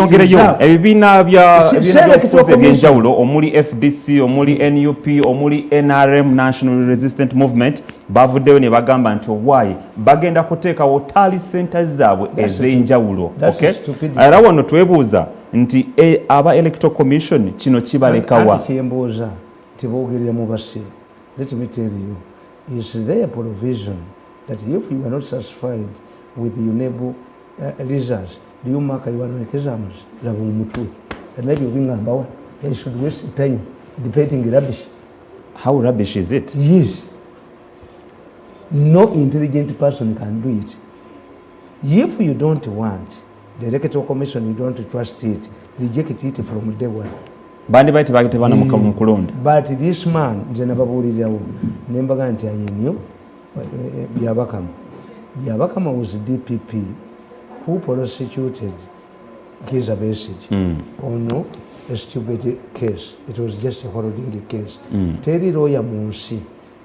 neyongereyo ebibiina by'enjawulo omuli FDC omuli NUP omuli NRM National Resistance Movement bavuddeyo ne bagamba nti owaayi bagenda kuteekawo tally centers zaabwe ez'enjawulo. Era wano twebuuza nti aba Electoral Commission kino kibalekawa. Kyembuuza nti boogerera mu basiru. Let me tell you, is there a provision that if you are not satisfied with the UNEB results, do you mark your exams? And maybe we number one. They should waste time debating rubbish. How rubbish is it? Yes. No intelligent person can do it. If you don't want the Electoral Commission, you don't trust it, reject it from day one. But this man, Nembaga nti ayinyo Byabakama. Byabakama was DPP who prosecuted Kizza Besigye on a stupid case. It was just a holding case. Teri lawyer munsi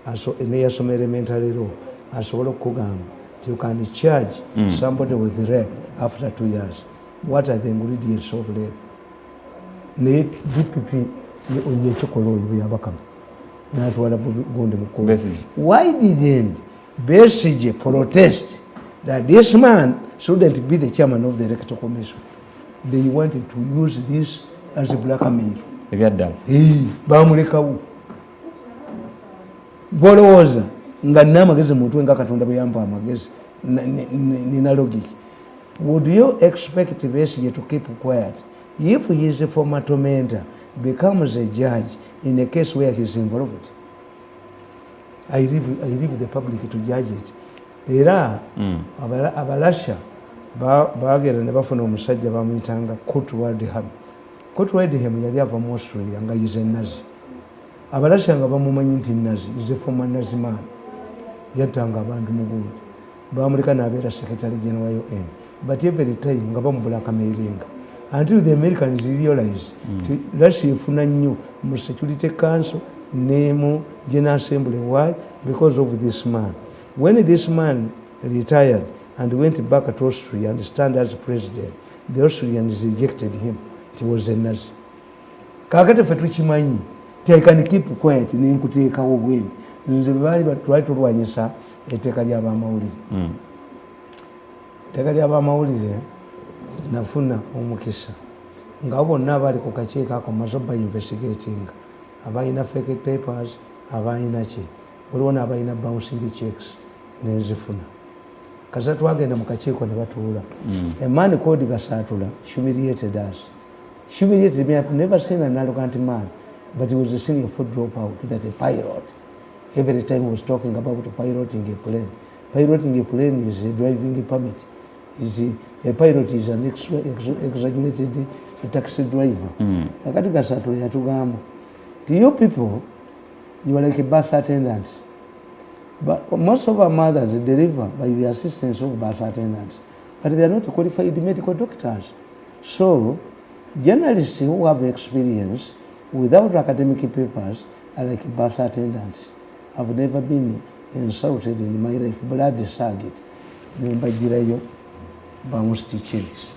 aso eneyasomere mentally law asobola okugamba you can charge somebody with rape after 2 years. What are the ingredients of rape? Ne DPP ne onyechokola Byabakama. Why didn't Besigye protest that this man shouldn't be the chairman of the Electoral Commission? They wanted to use this as a blackmail. Bamulekawo. Bolowooza nga n'amagezi mutwe nga Katonda bwe yampa amagezi nina logic. Would you expect Besigye to keep quiet if his former tormentor becomes a judge in a case where he's involved? I leave the public to judge it. Era abalasha bagera ne bafuna omusajja bamuyitanga Kotwadham. Kotwadham yali ava mu Australia nga yize nazi. Abalasha nga bamumanyi nti nazi is a former nazi man. Yattanga abantu mu gundi. Bamuleka n'abeera secretary general UN. But every time nga bamubulakamairinga. Until the Americans realized Russia ifuna nnyo mu Security Council name General Assembly. Why? Because of this man. When this man retired and went back to Austria and stand as president, the Austrians rejected him. It was a Nazi. Kakati fetuchimanyi. I can keep quiet ni nkuteekawo bweni. Nze bali batwalwanyisa etteeka ly'abamawulire. Etteeka ly'abamawulire nafuna omukisa. Nga bonna abali ku kakiiko ako maze ba investigating. Abayina fake papers, abayina ki. Waliwo n'abayina bouncing checks nenzifuna. Kasa twagenda mu kakiiko ne batuula. A man called Gasatula humiliated us. Humiliated me. I've never seen an arrogant man, but he was a senior foot dropout, that a pilot. Every time he was talking about piloting a plane. Piloting a plane is a driving permit. A pilot is an exaggerated taxi driver. Akati Gasatula yatugamba. To you people, you are like a bus attendant. But most of our mothers deliver by the assistance of bus attendants. But they are not qualified medical doctors. So, journalists who have experience without academic papers are like bus attendants. I've never been insulted in my life. Blood sagged. Nembagirayo bounced checks.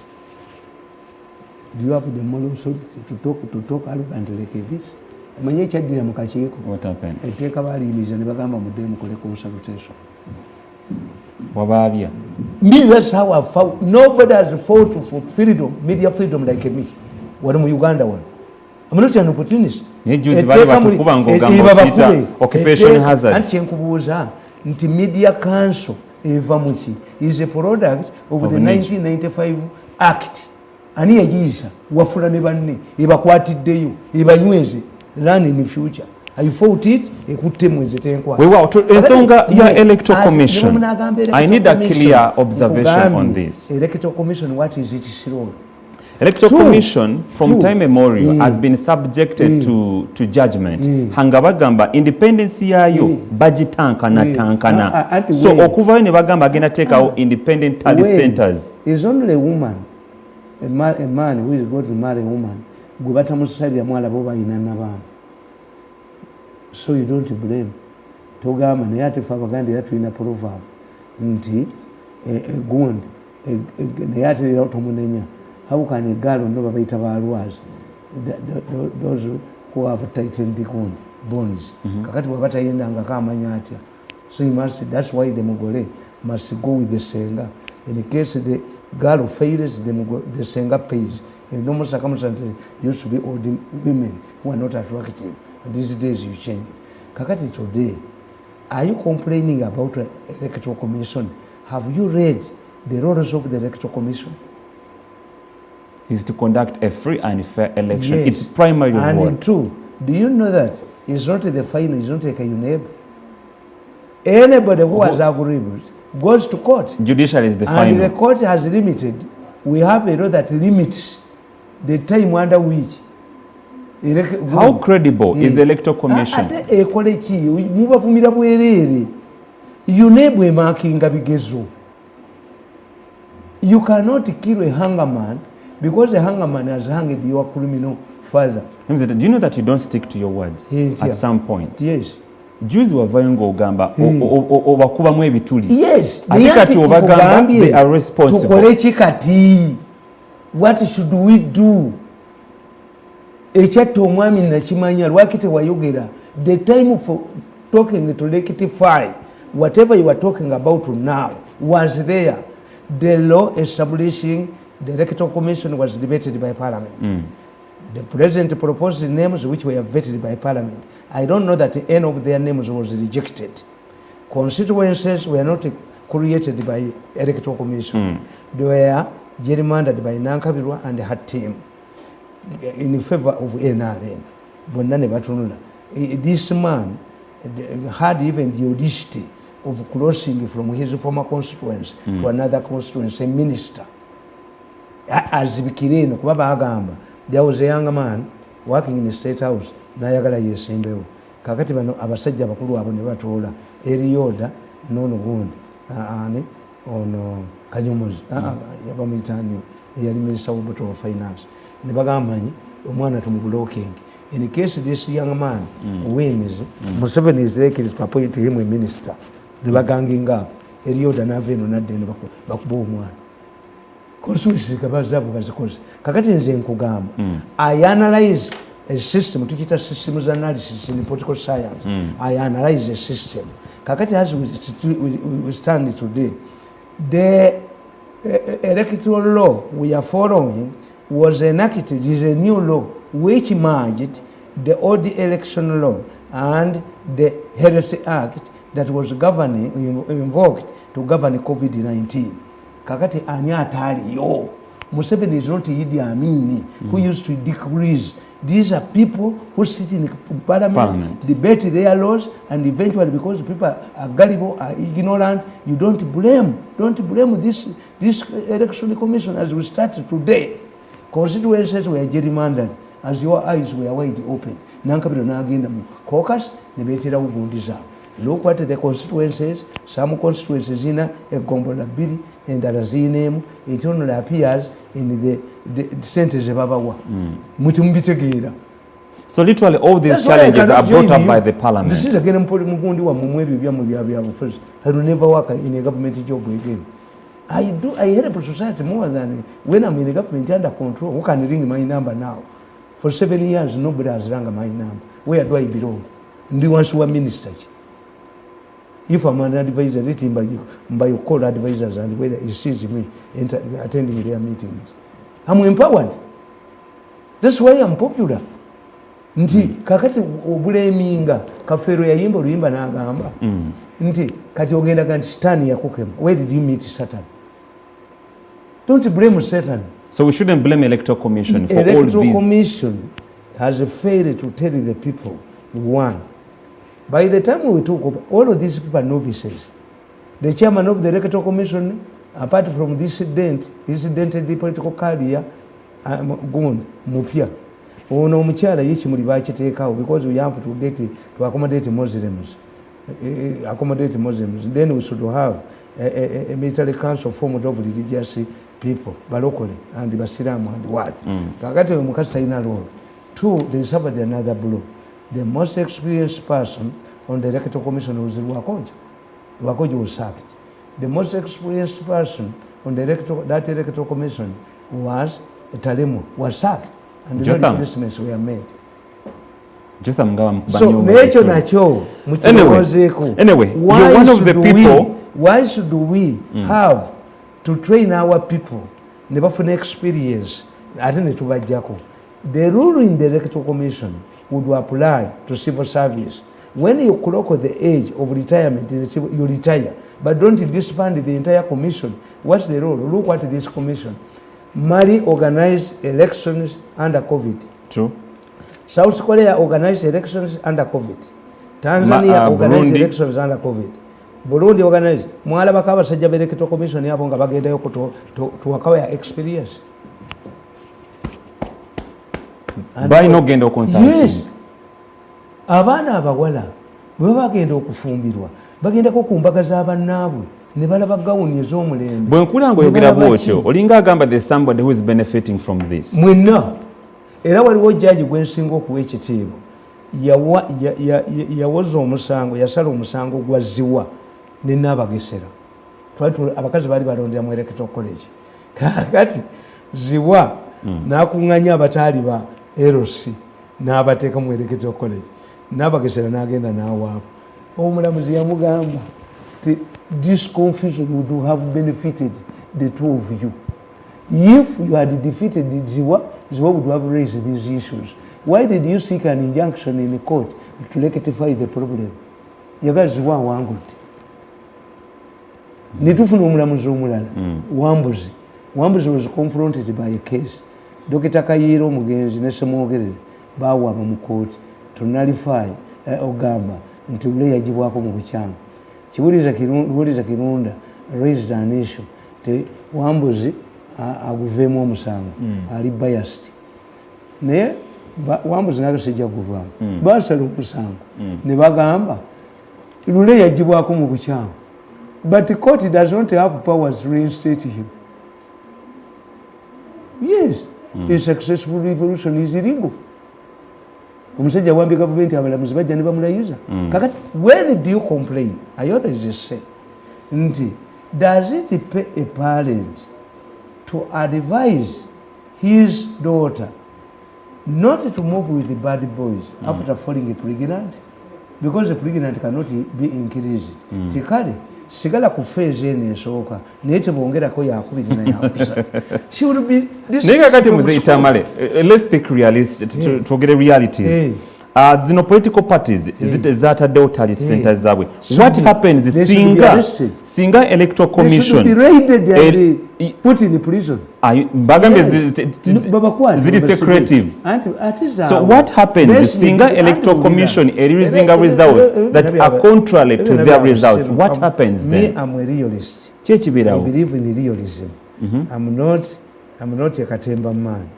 Do you have the moral authority to talk arrogantly like this? What happened? Me, that's how I fought. Nobody has fought for freedom, media freedom like me. What am I Uganda one? I'm not an opportunist. Occupation hazard. And Media Council is a product of the 1995 Act. And here is wafula ne banne ebakwatiddeyo ebanyweze learn in the future. I fought it ekutte mwenze tenkwa. Ensonga ya Electoral Commission. I need a clear observation on this. Electoral Commission, what is its role? Electoral Commission from time immemorial has been subjected to judgment. Hangabagamba independence yayo bagitankana. So okuvayo ne bagamba agenda take out independent tally centers. Is only a woman. A man who is going to marry a woman, so you don't blame. Togama neyati fabagandi yatu ina proverb nti gund neyati lilo tomunenya how can a girl no babaita balwazi those who have tightened the bones kakati wabata yendanga kamanya atya so you must, that's why the Mugole must go with the senga. In case the girl fails, the senga pays. In normal circumstances, used to be old women who are not attractive. But these days you change it. Kakati today, are you complaining about the Electoral Commission? Have you read the roles of the Electoral Commission? Is to conduct a free and fair election. Yes. Its primary role. And true. Do you know that it's not the final, it's not like a UNEB? Anybody who has agreement goes to court. Judiciary is the final. And the court has limited. We have a law that limits the time under which. How credible is the Electoral Commission? You cannot kill a hangerman because a hangerman has hanged your criminal father. Do you know that you don't stick to your words at some point? Yes. Juzi wavayo ng'ogamba obakubamu ebituli. Yes. Ate kati obagamba they are responsible. Tukole ki kati? What should we do? Ekyatta omwami nakimanya lwaki tewayogera. The time for talking to rectify whatever you are talking about now was there. The law establishing the Electoral Commission was debated by Parliament. The President proposed names which were vetted by Parliament. I don't know that any of their names was rejected. Constituencies were not created by Electoral Commission. They were gerrymandered by Nankabirwa and her team in favor of NRM. This man had even the audacity of crossing from his former constituency to another constituency, a minister. As Bikirino, Kubaba Agamba, there was a young man working in the State House, Nayagala Yesimbewo. Kakati bano abasajja bakulu abo ne batoola eriyoda nono gundi ani ono Kanyomozi yabamuyitani yali minister of Board of Finance ne bagamba nyi omwana tumublocking. In case this young man wins, Museveni is likely to appoint him a minister. Ne baganginga eriyoda naveno nadde ne bakuba omwana. Constituency kabazabu bazikoze. Kakati nze nkugamba I analyze a system, tukita systems analysis in political science. I analyze a system. Kakati as we stand today, the electoral law we are following was enacted, is a new law which merged the old election law and the Heresy Act that was governing, invoked to govern COVID-19. Kakati ani ataliyo. Museveni is not Idi Amin who used to decrease. These are people who sit in parliament, debate their laws, and eventually, because people are gullible, are ignorant, you don't blame this election commission as we started today. Constituencies were gerrymandered as your eyes were wide open. Nankabiro nagenda mu caucus nebetera ugundi zabo. Look what the constituencies, some constituencies in a gombola biri endala zinemu, it only appears in the sentence of Abawa. So literally all these challenges are brought up by the parliament. This is again I will never work in a government job again. I help society more than when I'm in a government under control. Who can ring my number now? For 7 years nobody has rung my number. Where do I belong? Do you want to be a minister? If I'm an advisor, written by your call advisors and whether he sees me attending their meetings, I'm empowered. That's why I'm popular. Nti kakati obuleminga kafero yayimba oluyimba n'agamba nti kati ogenda ganti Satan yakukema. Where did you meet Satan? Don't blame Satan. So we shouldn't blame Electoral Commission for all these. Electoral Commission has failed to tell the people, one, by the time we took over, all of these people are novices. The chairman of the Electoral Commission, apart from this incidented political career, Gund, Mupia, ono omukyala ye kimuli bakiteekawo because we have to accommodate Muslims. Then we should have a military council formed of religious people, locally, and Basilamu and what. Kakati omukasi talina role. Two, they suffered another blow. The most experienced person on the Electoral Commission was Lwakoja. Lwakoja was sacked. The most experienced person on the Electoral Commission was Talemu was sacked and no replacements were made. So nacho nacho anyway, you're one of the people. Why should we have to train our people ne bafuna experience ate ne tubajjako? The rule in the Electoral Commission would apply to civil service. When you clock the age of retirement, you retire, but don't disband the entire commission. What's the role? Look at this commission. Mali organized elections under COVID. True. South Korea organized elections under COVID. Tanzania organized elections under COVID. Burundi organized. Mwala bakaba sajja Electoral Commission yabo nga bagenda yoko to akawaya experience. By no genda okonsult. Yes. Abaana abawala bwe bagenda okufumbirwa bagenda ko kumbaga z'abannaabwe ne balaba gawuni ez'omulembe. Bwe nkula ngoyogera bwotyo olinga agamba there's somebody who is benefiting from this. Mwenna era waliwo jjaji gwensinga okuwa ekitiibwa yawoza omusango, yasala omusango gwa ziwa ne Naabagesera. Abakazi baali balondera mu Electoral College. Kakati ziwa n'akuŋŋanya abataali ba LC n'abateeka mu Electoral College. Naabagesera n'agenda n'awaabo. Omulamuzi yamugamba this confusion would have benefited the two of you. If you had defeated Ziwa would have raised these issues. Why did you seek an injunction in the court to rectify the problem? Yaga Ziwa wangudde. Netufuna omulamuzi omulala Wambuzi. Wambuzi was confronted by a case. Dr. Kayiro omugenzi ne Semwogerere bawaaba mu court to nullify ogamba nti ule yagibwako mu bukyanga. Kibuliza Kirunda raised an issue te Wambuzi aguveemu omusango ali biased. Naye Wambuzi nalo sijja guvaamu. Basala omusango ne bagamba Lule yagibwako mu bukyanga. But the court does not have powers to reinstate him. Yes, a successful revolution is illegal. Omusajja wambi government abalamuzi bajja ne bamulayuza. Kakati when do you complain? I always say nti does it pay a parent to advise his daughter not to move with the bad boys after falling pregnant? Because the pregnant cannot be increased. Tikale sigala ku phase ene esooka naye tebongerako yakubiri na yakusa. She will be this. Nega kati muze Tamale, let's speak realistic to get realities. Zino political parties zataddewo target centers zaabwe. What happens singa Electoral Commission be raided and put in the prison? Bagambe ziri secretive. So what happens singa Electoral Commission releasing results that are contrary to their results? What happens then? Me, I'm a realist. I believe in realism. I'm not a Katemba man.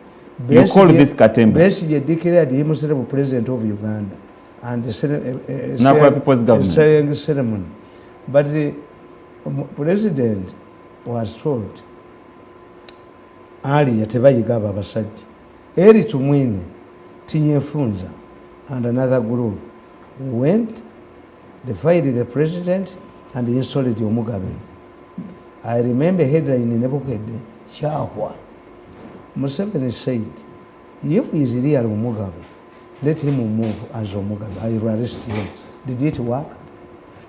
You call this Katemba? Besigye declared himself president of Uganda and the people's government ceremony. But the president was told Ali yatebayiga abasajja eri tumwine Tinyefunza and another group went, they fired the president and installed Mugabe. I remember headline in Nebukede Chahwa. Museveni said, if he is real Mugabe, let him move as Mugabe. I will arrest him. Did it work?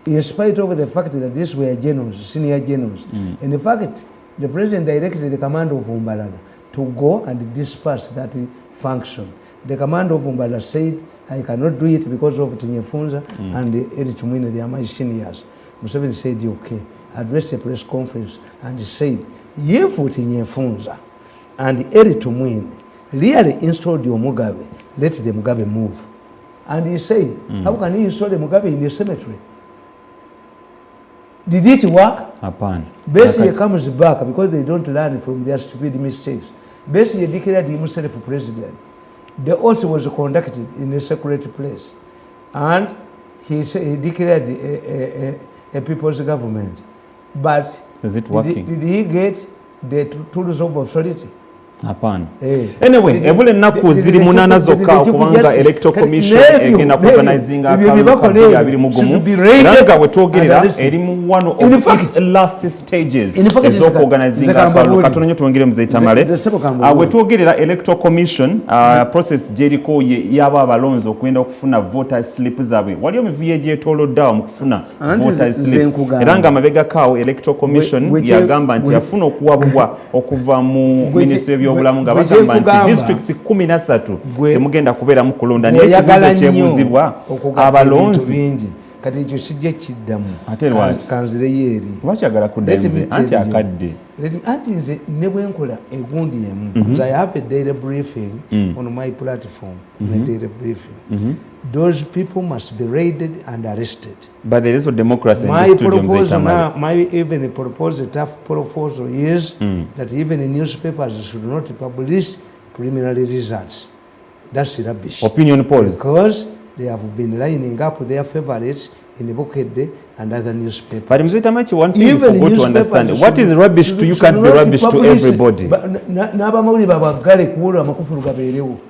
In spite of the fact that these were generals, senior generals. In fact, the president directed the command of Umbalala to go and disperse that function. The command of Umbalala said, I cannot do it because of Tinyefunza and Eri Tumwine, they are my seniors. Museveni said, okay. Addressed a press conference and said, if Tinyefunza and Eri Tumwine really installed your Mugabe, let the Mugabe move. And he said, how can he install the Mugabe in the cemetery? Did it work? Basically comes back because they don't learn from their stupid mistakes. Basically declared himself president. The oath was conducted in a secret place. And he declared a people's government. But is it working? Did he get the tools of authority? Hapana. Anyway, ebule nnaku ziri munana zokka okubanga Electoral Commission egenda kuorganizing akampeni abiri mugumu era bwe twogerera eri mu one of its last stages ez'okuorganizing akalu katono nnyo twongere Mzee Tamale bwe twogerera Electoral Commission process gyeriko yaba abalonzi okugenda okufuna voter slip zaabwe waliyo mivuyo egyetooloddeawo mu kufuna voter slips era nga amabega kaawo Electoral Commission yagamba nti yafuna okuwabulwa okuva mu Ministry by'obulamu nga bagamba nti districts 13 temugenda kubeera mu kulonda naye ekibuuzo kyebuzibwa abalonzi kati ekyo kijja kiddamu kanzireyo eri bakyagala kudda anti akadde anti nze ne bwe nkola egundi emu I have a daily briefing on my platform a daily briefing those people must be raided and arrested. But there is a democracy in the proposal now, my even proposed tough proposal is that even the newspapers should not publish preliminary results. That's rubbish. Opinion polls. Because they have been lining up their favorites in the Bukede and other newspapers. But Mzee Tamachi, one thing you forgot to understand, what is rubbish to you can't be rubbish to everybody.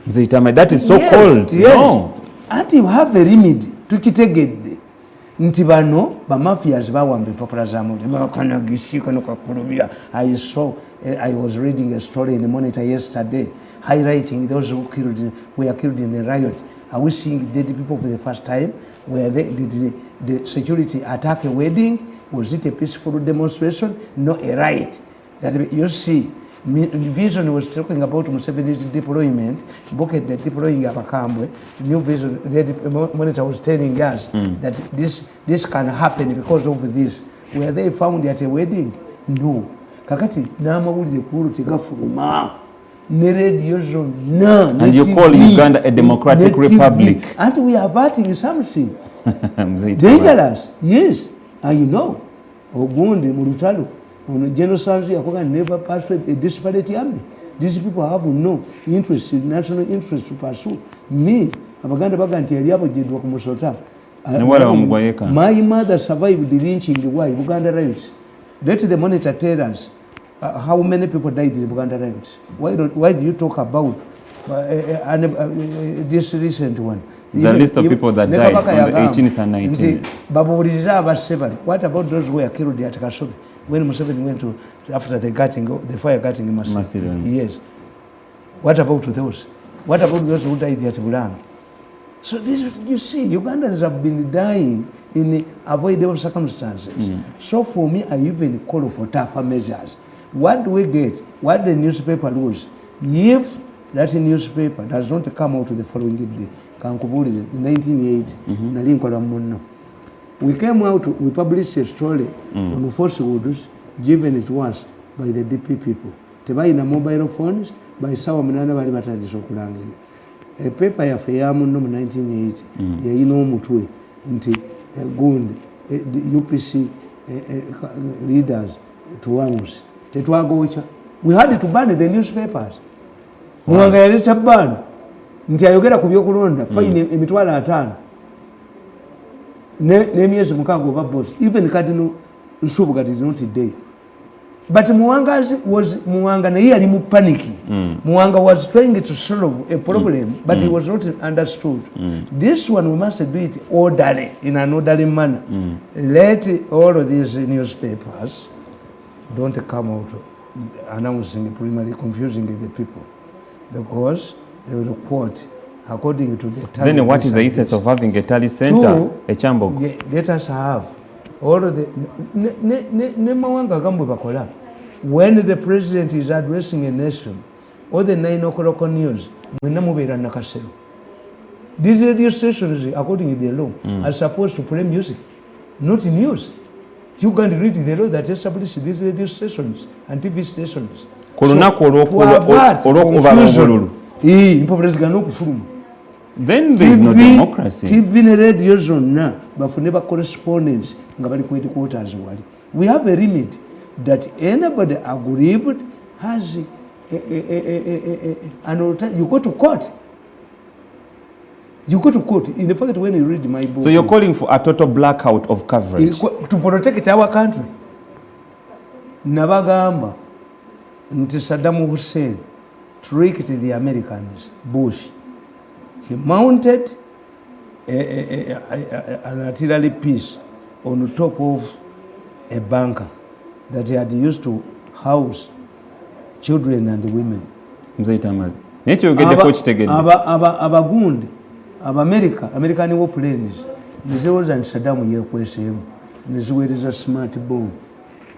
Mzee Tamachi, that is so cold. Yes. No. Ati you have a remedy tukitegedde nti bano ba mafias bawamba empapula za muntu bakana gishika nokakulubya. I was reading a story in the Monitor yesterday highlighting those who were killed in a riot. Are we seeing dead people for the first time? Where did the security attack a wedding? Was it a peaceful demonstration? No, a riot. That you see, Vision was talking about Museveni's deployment. Bucket the deploying Byabakama. New Vision, the Monitor was telling us that this can happen because of this. Were they found at a wedding? No. Kakati namawulire kulu tegafuluma. And you call Uganda a democratic republic. And we are fighting something dangerous. Yes, and you know, Ogundi Murutalo, General Sansu Yakoga never persuaded a disparate army. These people have no interest, national interest to pursue. Me, Abaganda Baganti Eliabo Jidwa Kumusota. My mother survived the lynching. Why? Uganda riots. Let the Monitor tell us. How many people died in the Uganda riots? Why do you talk about this recent one? The list of people that died on the 18th and 19th. What about those who were killed at Kasobe when Museveni went to after the fire cutting in Massive? Yes. What about those? What about those who died at Bulang? So this, you see, Ugandans have been dying in avoidable circumstances. So for me, I even call for tougher measures. What do we get? What the newspaper lose? If that newspaper does not come out the following day, in 1980, we came out, we published a story on falsehoods given to us by the DP people. Tebaina mobile phones by Sawa Minana Balibatadi Sokulangini. A paper ya Fayamu no 1980, Yaino Mutwe, Nti Gund, UPC leaders to us. We had to ban the newspapers. Mwanga yalisha ban. Nti ayogera kubyokulonda fine emitwala 5. Ne myezi mukago ba boss. Even Cardinal Nsubuga did not day. But Mwanga na yali mu panic. Mwanga was trying to solve a problem, but he was not understood. This one we must do it orderly, in an orderly manner. Let all of these newspapers don't come out announcing primarily confusing the people, because they will quote according to the time. Then what is the essence of having a tally center, a chamber? Let us have all of the when the president is addressing a nation, all the 9 o'clock news, these radio stations, according to the law, are supposed to play music, not news. You can read the law that establishes these radio stations and TV stations. Then there is no democracy. TV radio zone but never correspondence. We have a limit that anybody aggrieved has an alternative. You go to court. You go to court. In fact, when you read my book. So you're calling for a total blackout of coverage? To protect our country. Nabagamba, nti Saddam Hussein, tricked the Americans, Bush. He mounted an artillery piece on top of a bunker that he had used to house children and women. Abagundi, American warplanes, Nizewoza and Saddam yekwesemu, Niziweriza smart bomb,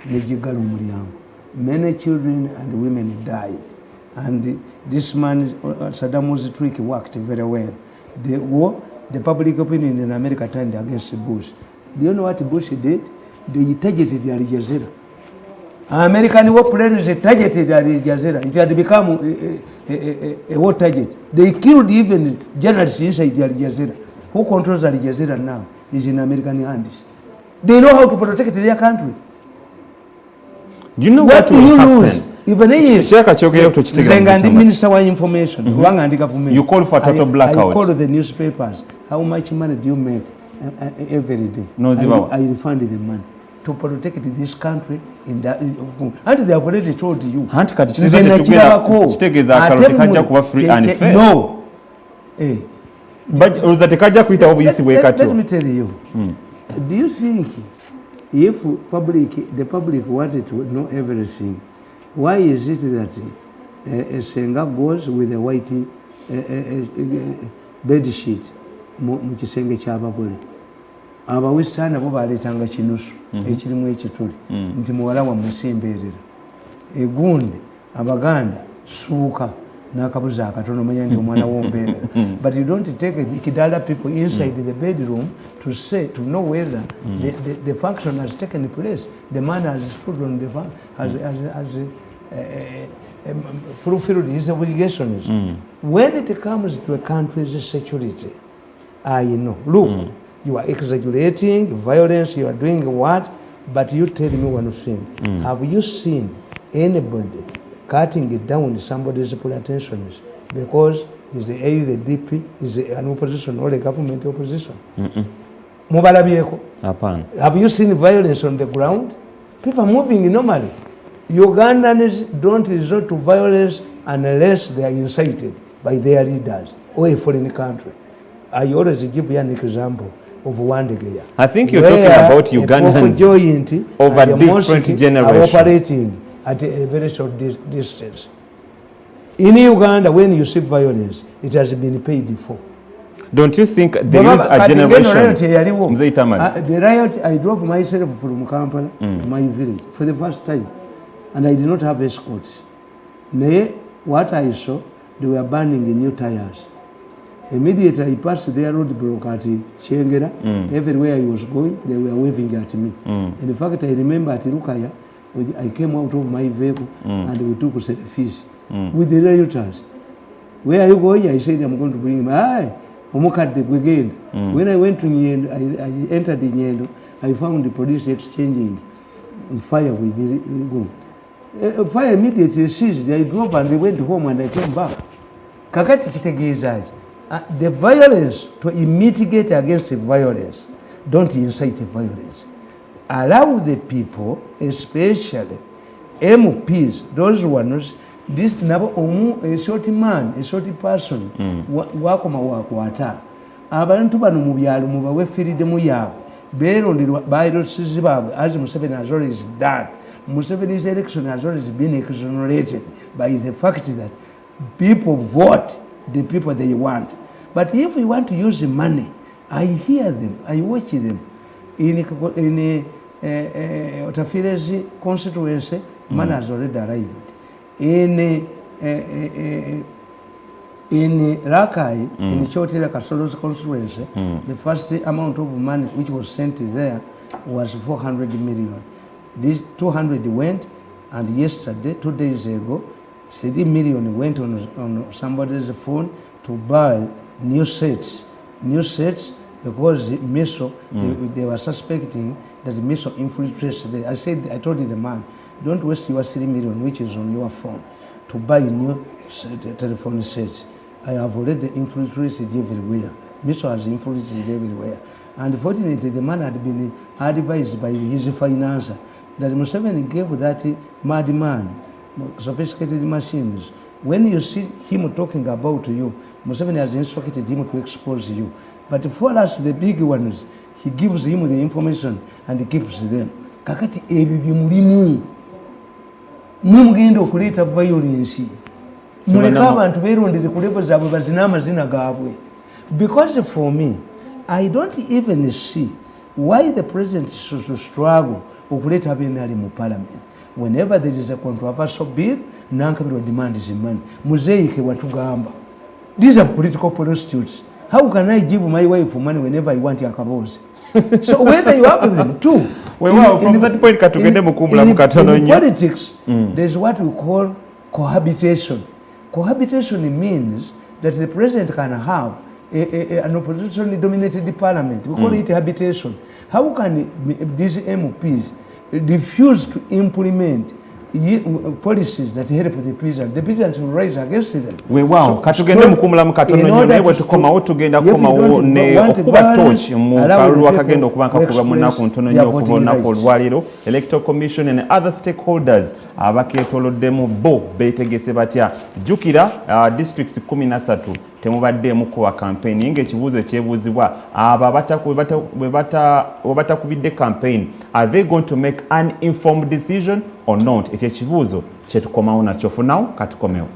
Nijigalo Muriam. Many children and women died. And this man, Saddam's trick worked very well. The war, the public opinion in America turned against Bush. Do you know what Bush did? They targeted Al Jazeera. American warplanes targeted Al Jazeera. It had become a war target. They killed even journalists inside Al Jazeera. Who controls Al Jazeera now is in American hands. They know how to protect their country. Do you know what will happen? Even if Minister of Information, you call for total blackout. I call the newspapers. How much money do you make every day? No, I refund the money to protect this country. In that, and they have already told you. No. But let me tell you. Do you think if the public wanted to know everything, why is it that a Senga goes with a white bed sheet mu kisenge ky'abagole? Abawestern abo baleetanga kinusu ekirimu ekituli nti muwala wa musimbeerera. Egundi Abaganda suuka n'akabuzi akatono omanya nti omwana w'ombeerera. But you don't take the Kidala people inside the bedroom to know whether the function has taken place. The man has stood on the has fulfilled his obligations. When it comes to a country's security, I know. Look, you are exaggerating violence, you are doing what? But you tell me one thing. Have you seen anybody cutting it down somebody's pretensions because he's either the DP, is an opposition or a government opposition? Have you seen violence on the ground? People are moving normally. Ugandans don't resort to violence unless they are incited by their leaders or a foreign country. I always give you an example of one day. I think you're talking about Ugandans over different generations operating at a very short distance. In Uganda, when you see violence, it has been paid for. Don't you think there is a generation? The riot, I drove myself from Kampala to my village for the first time, and I did not have escorts. What I saw, they were burning new tires. Immediately I passed their roadblock at Chengera. Everywhere I was going, they were waving at me. In fact, I remember at Rukaya, I came out of my vehicle and we took selfies with the rioters. Where are you going? I said, I'm going to bring him. When I went to Nyendo, I entered the Nyendo, I found the police exchanging fire with the fire immediately ceased. I drove and they went home and I came back. Kakati kitegezaji. The violence, to mitigate against the violence, don't incite violence. Allow the people, especially MPs, those ones, this a short man, a short person, wakoma wakwata. Abantu bano mu byalo mubawe freedom yaabwe. Beeronderwa baayirosizi baabwe, as Museveni has always done. Museveni's election has always been exonerated by the fact that people vote the people they want. But if we want to use the money, I hear them, I watch them. In Otafire's constituency, man has already arrived. In Rakai, in Chotira Kasolo's constituency, the first amount of money which was sent there was 400 million. This 200 went, and yesterday, 2 days ago, 30 million went on somebody's phone to buy new sets because Miso, they were suspecting that Miso infiltrates there. I told the man, don't waste your 3 million which is on your phone to buy new telephone sets. I have already infiltrated everywhere. Miso has infiltrated everywhere. And fortunately, the man had been advised by his financer that Museveni gave that madman sophisticated machines when you see him talking about you, Museveni has instructed him to expose you. But for us, the big ones, he gives him the information and he keeps them. Kakati ebibi mulimu. Mugenda okuleta violence. Muleka abantu berondere ku level zaabwe bazina amazina gaabwe. Because for me, I don't even see why the president should struggle okuleta abenali mu parliament. Whenever there is a controversial bill, Nankabirwa demand is money. Muzeike watugamba. These are political prostitutes. How can I give my wife money whenever I want Yakabozi? So whether you have them too. From that point, in politics, there's what we call cohabitation. Cohabitation means that the president can have an oppositionally dominated parliament. We call it habitation. How can these MPs refuse to implement policies that help the peasants will rise against them? Wow, katugende mukumula mukatono nyo bwe tukomawo tugenda komawo ne okuba torch mu kalulu akagenda okubanka kuba munaku ntono nyo okubona olwaliro. Electoral Commission and other stakeholders abaketoloddemu bo betegese batya. Jukira districts 13 temubaddemu kuwa campaign ng'ekibuuzo ekyebuuzibwa abo batakubidde campaign, are they going to make an informed decision or not? Ekyo ekibuuzo kye tukomawo nakyo. For now katukomewo.